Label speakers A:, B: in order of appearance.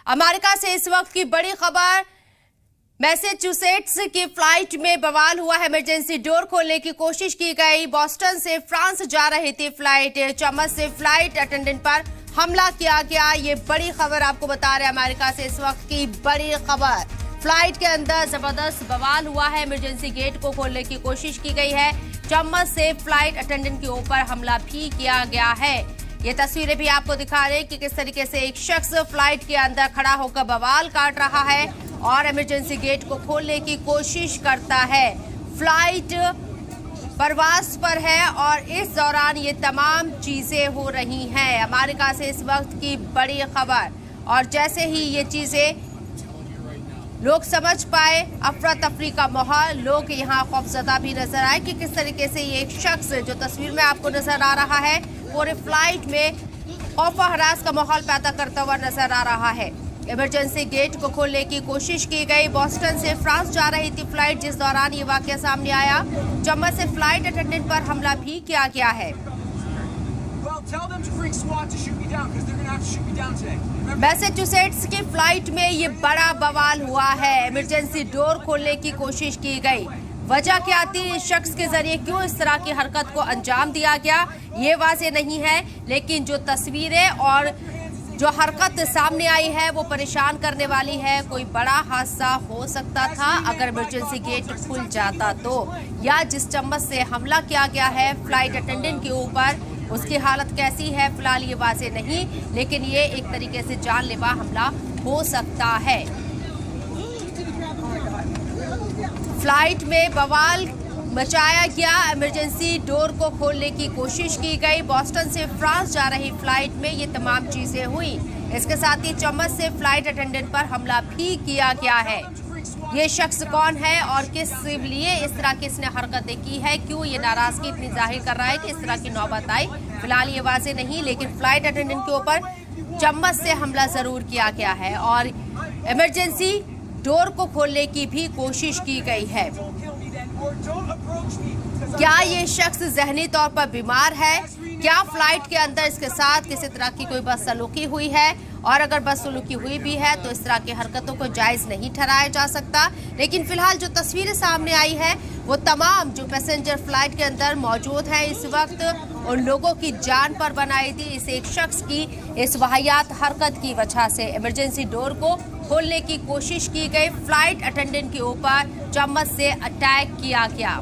A: America से इस वक्त की बड़ी खबर, मैसेच्यूसेट्स की फ्लाइट में बवाल हुआ है। इमरजेंसी डोर खोलने की कोशिश की गई। बोस्टन से फ्रांस जा रही थी फ्लाइट, चम्मच से फ्लाइट अटेंडेंट पर हमला किया गया। ये बड़ी खबर आपको बता रहे हैं, अमेरिका से इस वक्त की बड़ी खबर। फ्लाइट के अंदर जबरदस्त बवाल हुआ है। इमरजेंसी गेट को खोलने की कोशिश की गई है। चम्मच से फ्लाइट अटेंडेंट के ऊपर हमला भी किया गया है। ये तस्वीरें भी आपको दिखा रहे हैं कि किस तरीके से एक शख्स फ्लाइट के अंदर खड़ा होकर बवाल काट रहा है और इमरजेंसी गेट को खोलने की कोशिश करता है। फ्लाइट परवास पर है और इस दौरान ये तमाम चीजें हो रही हैं। अमेरिका से इस वक्त की बड़ी खबर, और जैसे ही ये चीजें लोग समझ पाए, अफरा तफरी का माहौल, लोग यहाँ खौफजदा भी नजर आए कि किस तरीके से ये एक शख्स जो तस्वीर में आपको नजर आ रहा है पूरे फ्लाइट में खौफ हरास का माहौल पैदा करता हुआ नजर आ रहा है। इमरजेंसी गेट को खोलने की कोशिश की गई। बोस्टन से फ्रांस जा रही थी फ्लाइट, जिस दौरान ये वाकया सामने आया। चम्मच से फ्लाइट अटेंडेंट पर हमला भी किया गया है। मैसेच्यूसेट्स की फ्लाइट में ये बड़ा बवाल हुआ है। इमरजेंसी डोर खोलने की कोशिश की गई। वजह क्या थी, इस शख्स के जरिए क्यों इस तरह की हरकत को अंजाम दिया गया, ये वाज़ेह नहीं है, लेकिन जो तस्वीरें और जो हरकत सामने आई है वो परेशान करने वाली है। कोई बड़ा हादसा हो सकता था अगर इमरजेंसी गेट खुल जाता तो, या जिस चम्मच से हमला किया गया है फ्लाइट अटेंडेंट के ऊपर, उसकी हालत कैसी है फिलहाल ये वाज़ेह नहीं, लेकिन ये एक तरीके से जानलेवा हमला हो सकता है। फ्लाइट में बवाल मचाया गया। इमरजेंसी डोर को खोलने की कोशिश की गई। बोस्टन से फ्रांस जा रही फ्लाइट में ये तमाम चीजें हुई। इसके साथ ही चम्मच से फ्लाइट अटेंडेंट पर हमला भी किया गया है। ये शख्स कौन है और किस लिए इस तरह की इसने हरकतें की है, क्यों ये नाराजगी इतनी जाहिर कर रहा है कि इस तरह की नौबत आई, फिलहाल ये वाज़ेह नहीं, लेकिन फ्लाइट अटेंडेंट के ऊपर चम्मच से हमला जरूर किया गया है और इमरजेंसी डोर को खोलने की भी कोशिश की गई है। क्या ये शख्स जहनी तौर पर बीमार है? क्या फ्लाइट के अंदर इसके साथ किसी तरह की कोई बदसलूकी हुई है? और अगर बदसलूकी हुई भी है तो इस तरह की हरकतों को जायज़ नहीं ठहराया जा सकता। लेकिन फिलहाल जो तस्वीरें सामने आई है वो तमाम जो पैसेंजर फ्लाइट के अंदर मौजूद हैं इस वक्त, उन लोगों की जान पर बनाई थी इस एक शख्स की इस वाहियात हरकत की वजह से। इमरजेंसी डोर को खोलने की कोशिश की गई। फ्लाइट अटेंडेंट के ऊपर चम्मच से अटैक किया गया।